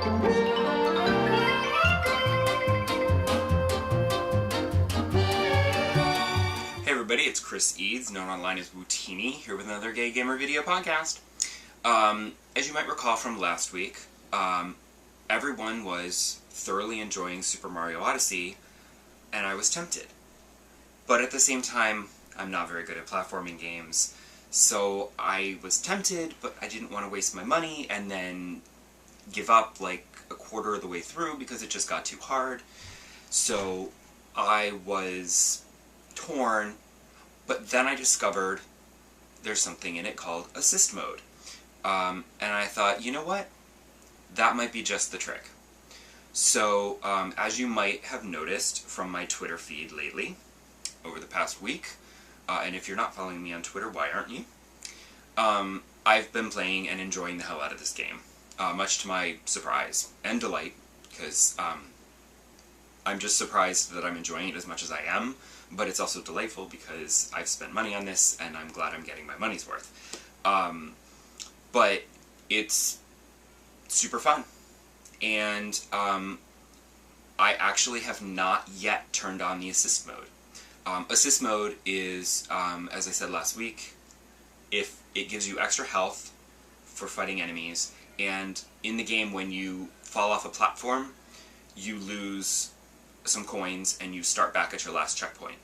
Hey everybody, it's Chris Eads, known online as Wootini, here with another Gay Gamer video podcast. As you might recall from last week, everyone was thoroughly enjoying Super Mario Odyssey, and I was tempted. But at the same time, I'm not very good at platforming games, so I was tempted, but I didn't want to waste my money and then give up like a quarter of the way through because it just got too hard. So I was torn, but then I discovered there's something in it called assist mode. And I thought, you know what? That might be just the trick. So, as you might have noticed from my Twitter feed lately, over the past week, and if you're not following me on Twitter, why aren't you? I've been playing and enjoying the hell out of this game, much to my surprise and delight, because I'm just surprised that I'm enjoying it as much as I am, but it's also delightful because I've spent money on this and I'm glad I'm getting my money's worth. But it's super fun, and I actually have not yet turned on the assist mode. Assist mode is, as I said last week, if it gives you extra health for fighting enemies, and in the game when you fall off a platform, you lose some coins and you start back at your last checkpoint.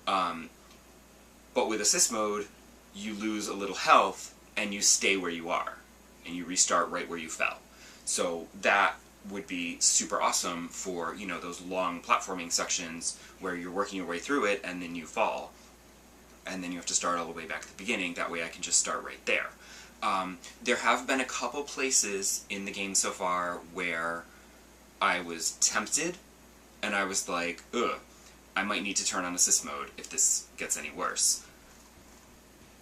But with assist mode, you lose a little health and you stay where you are, and you restart right where you fell. So that would be super awesome for, you know, those long platforming sections where you're working your way through it and then you fall, and then you have to start all the way back at the beginning. That way I can just start right there. There have been a couple places in the game so far where I was tempted and I was like, ugh, I might need to turn on assist mode if this gets any worse.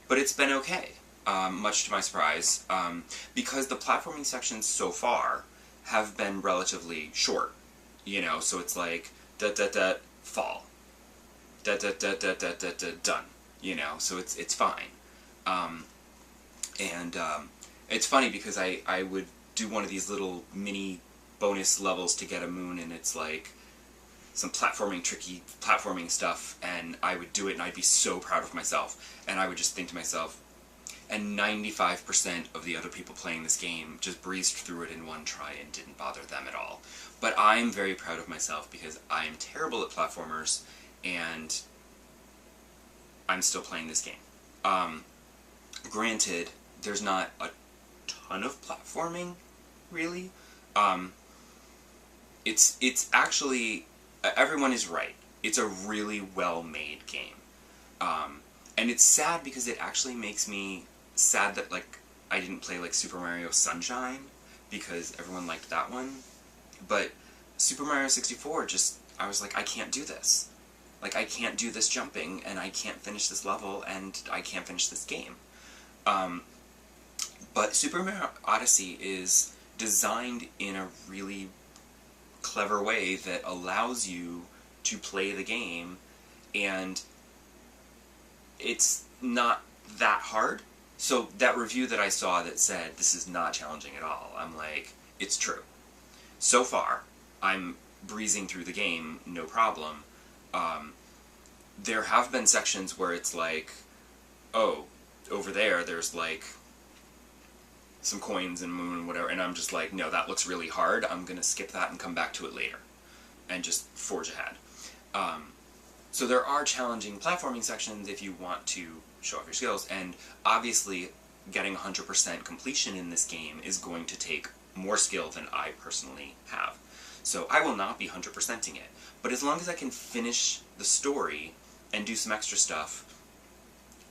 But it's been okay, much to my surprise, because the platforming sections so far have been relatively short, you know, so it's like, da-da-da, fall, da-da-da-da-da-da-da, done, you know, so it's fine. It's funny because I would do one of these little mini bonus levels to get a moon, and it's like some tricky platforming stuff, and I would do it and I'd be so proud of myself, and I would just think to myself, and 95% of the other people playing this game just breezed through it in one try and didn't bother them at all. But I'm very proud of myself because I'm terrible at platformers, and I'm still playing this game. Granted, there's not a ton of platforming, really. It's actually, everyone is right. It's a really well-made game. And it's sad because it actually makes me sad that, like, I didn't play, like, Super Mario Sunshine, because everyone liked that one. But Super Mario 64, I was like, I can't do this. Like, I can't do this jumping, and I can't finish this level, and I can't finish this game. But Super Mario Odyssey is designed in a really clever way that allows you to play the game, and it's not that hard. So that review that I saw that said this is not challenging at all, I'm like, it's true. So far, I'm breezing through the game, no problem. There have been sections where it's like, oh, over there's like some coins and moon and whatever, and I'm just like, no, that looks really hard, I'm gonna skip that and come back to it later, and just forge ahead. So there are challenging platforming sections if you want to show off your skills, and obviously getting 100% completion in this game is going to take more skill than I personally have. So I will not be 100%ing it, but as long as I can finish the story and do some extra stuff,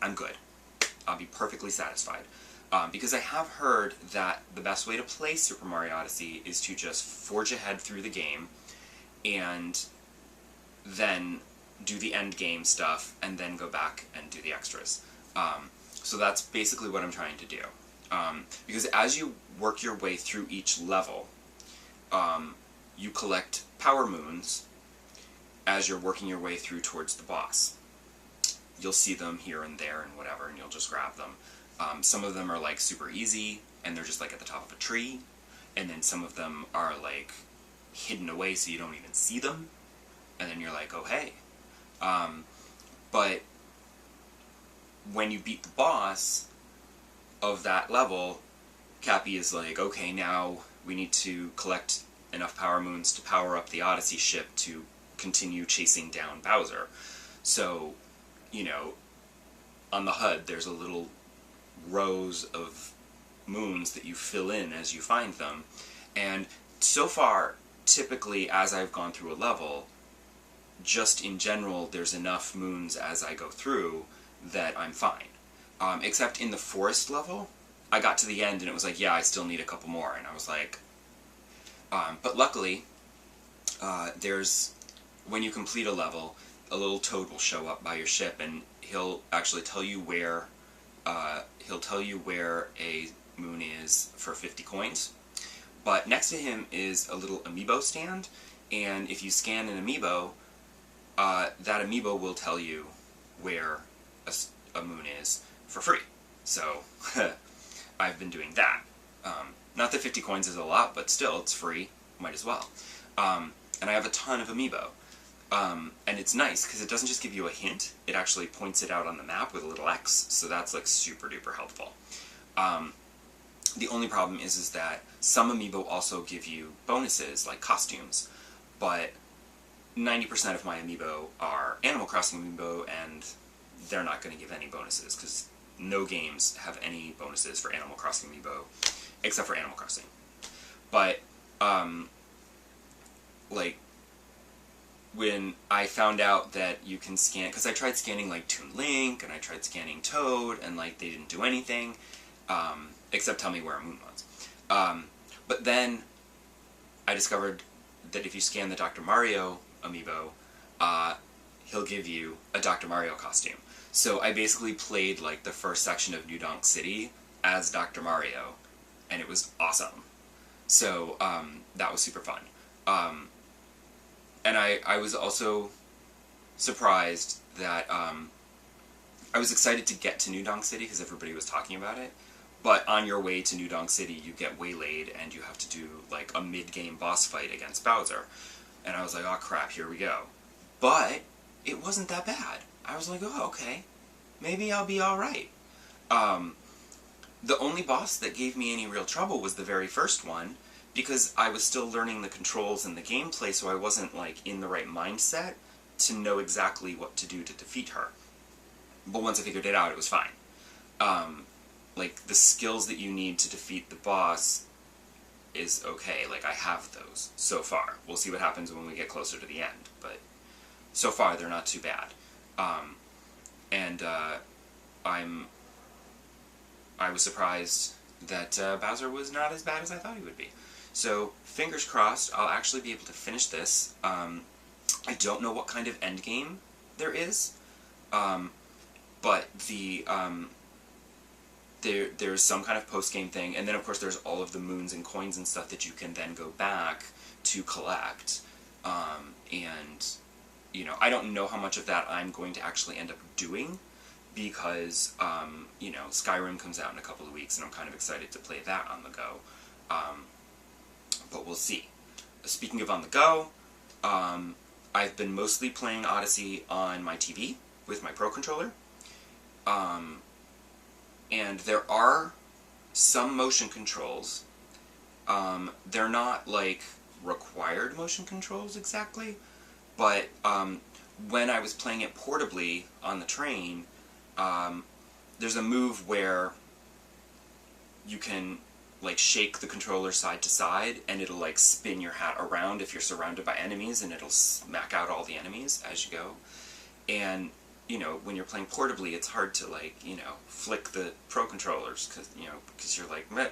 I'm good. I'll be perfectly satisfied. Because I have heard that the best way to play Super Mario Odyssey is to just forge ahead through the game, and then do the end game stuff, and then go back and do the extras. So that's basically what I'm trying to do. Because as you work your way through each level, you collect power moons as you're working your way through towards the boss. You'll see them here and there and whatever, and you'll just grab them. Some of them are like super easy, and they're just like at the top of a tree, and then some of them are like hidden away so you don't even see them, and then you're like, oh hey. But when you beat the boss of that level, Cappy is like, okay, now we need to collect enough power moons to power up the Odyssey ship to continue chasing down Bowser. So, you know, on the HUD there's a little rows of moons that you fill in as you find them, and so far, typically as I've gone through a level, just in general there's enough moons as I go through that I'm fine. Except in the forest level, I got to the end and it was like, yeah, I still need a couple more, and I was like, but luckily, there's, when you complete a level, a little toad will show up by your ship, and he'll actually tell you where, a moon is for 50 coins. But next to him is a little amiibo stand, and if you scan an amiibo, that amiibo will tell you where a moon is for free. So, I've been doing that. Not that 50 coins is a lot, but still, it's free. Might as well. And I have a ton of amiibo. And it's nice, because it doesn't just give you a hint, it actually points it out on the map with a little X, so that's like super duper helpful. The only problem is that some amiibo also give you bonuses, like costumes, but 90% of my amiibo are Animal Crossing amiibo, and they're not going to give any bonuses, because no games have any bonuses for Animal Crossing amiibo, except for Animal Crossing. But, like, when I found out that you can scan, because I tried scanning, like, Toon Link, and I tried scanning Toad, and, like, they didn't do anything, except tell me where a moon was. But then I discovered that if you scan the Dr. Mario amiibo, he'll give you a Dr. Mario costume. So I basically played, like, the first section of New Donk City as Dr. Mario, and it was awesome. So, that was super fun. And I was also surprised that, I was excited to get to New Donk City because everybody was talking about it, but on your way to New Donk City you get waylaid and you have to do, like, a mid-game boss fight against Bowser. And I was like, oh crap, here we go. But it wasn't that bad. I was like, oh, okay, maybe I'll be alright. The only boss that gave me any real trouble was the very first one, because I was still learning the controls and the gameplay, so I wasn't, like, in the right mindset to know exactly what to do to defeat her. But once I figured it out, it was fine. Like, the skills that you need to defeat the boss is okay. Like, I have those so far. We'll see what happens when we get closer to the end, but so far they're not too bad. I was surprised that Bowser was not as bad as I thought he would be. So, fingers crossed, I'll actually be able to finish this. I don't know what kind of endgame there is, but there's some kind of post-game thing, and then of course there's all of the moons and coins and stuff that you can then go back to collect, and, you know, I don't know how much of that I'm going to actually end up doing, because, you know, Skyrim comes out in a couple of weeks, and I'm kind of excited to play that on the go, but we'll see. Speaking of on the go, I've been mostly playing Odyssey on my TV with my Pro Controller, and there are some motion controls. They're not, like, required motion controls exactly, but when I was playing it portably on the train, there's a move where you can, like, shake the controller side to side, and it'll, like, spin your hat around if you're surrounded by enemies, and it'll smack out all the enemies as you go. And, you know, when you're playing portably, it's hard to, like, you know, flick the Pro Controllers, because you're like, meh.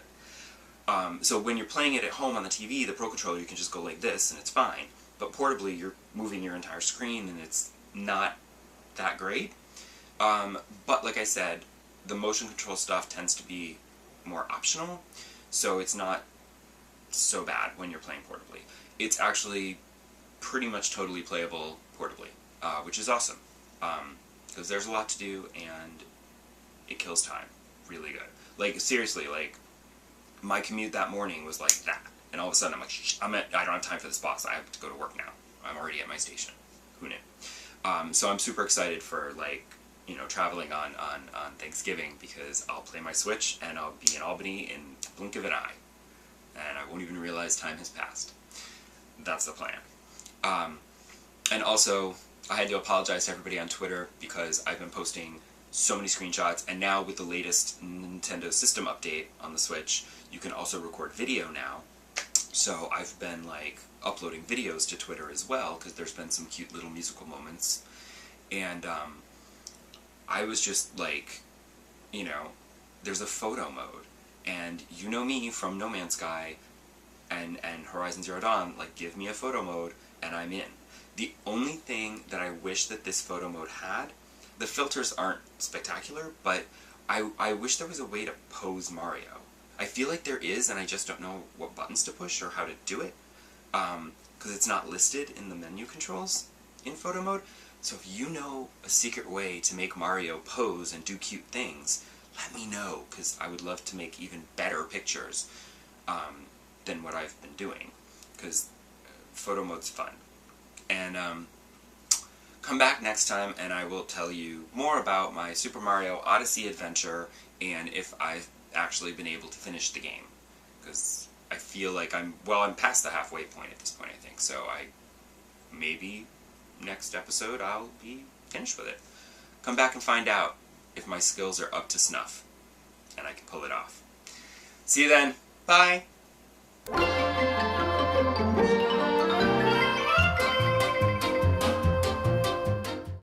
So when you're playing it at home on the TV, the Pro Controller, you can just go like this, and it's fine. But portably, you're moving your entire screen, and it's not that great. But like I said, the motion control stuff tends to be more optional, so it's not so bad when you're playing portably. It's actually pretty much totally playable portably, which is awesome, because there's a lot to do, and it kills time really good. Like, seriously, like, my commute that morning was like that. And all of a sudden I'm like, I don't have time for this boss. I have to go to work now. I'm already at my station. Who knew? So I'm super excited for, like, you know, traveling on Thanksgiving, because I'll play my Switch and I'll be in Albany in the blink of an eye. And I won't even realize time has passed. That's the plan. And also, I had to apologize to everybody on Twitter because I've been posting so many screenshots, and now with the latest Nintendo System update on the Switch, you can also record video now. So I've been, like, uploading videos to Twitter as well, because there's been some cute little musical moments. And I was just like, you know, there's a photo mode, and you know me from No Man's Sky and Horizon Zero Dawn, like, give me a photo mode and I'm in. The only thing that I wish that this photo mode had, the filters aren't spectacular, but I wish there was a way to pose Mario. I feel like there is, and I just don't know what buttons to push or how to do it, because it's not listed in the menu controls in photo mode. So if you know a secret way to make Mario pose and do cute things, let me know, because I would love to make even better pictures than what I've been doing, because photo mode's fun. And come back next time and I will tell you more about my Super Mario Odyssey adventure, and if I've actually been able to finish the game, because I feel like I'm past the halfway point at this point, I think, so maybe next episode I'll be finished with it. Come back and find out if my skills are up to snuff and I can pull it off. See you then. Bye!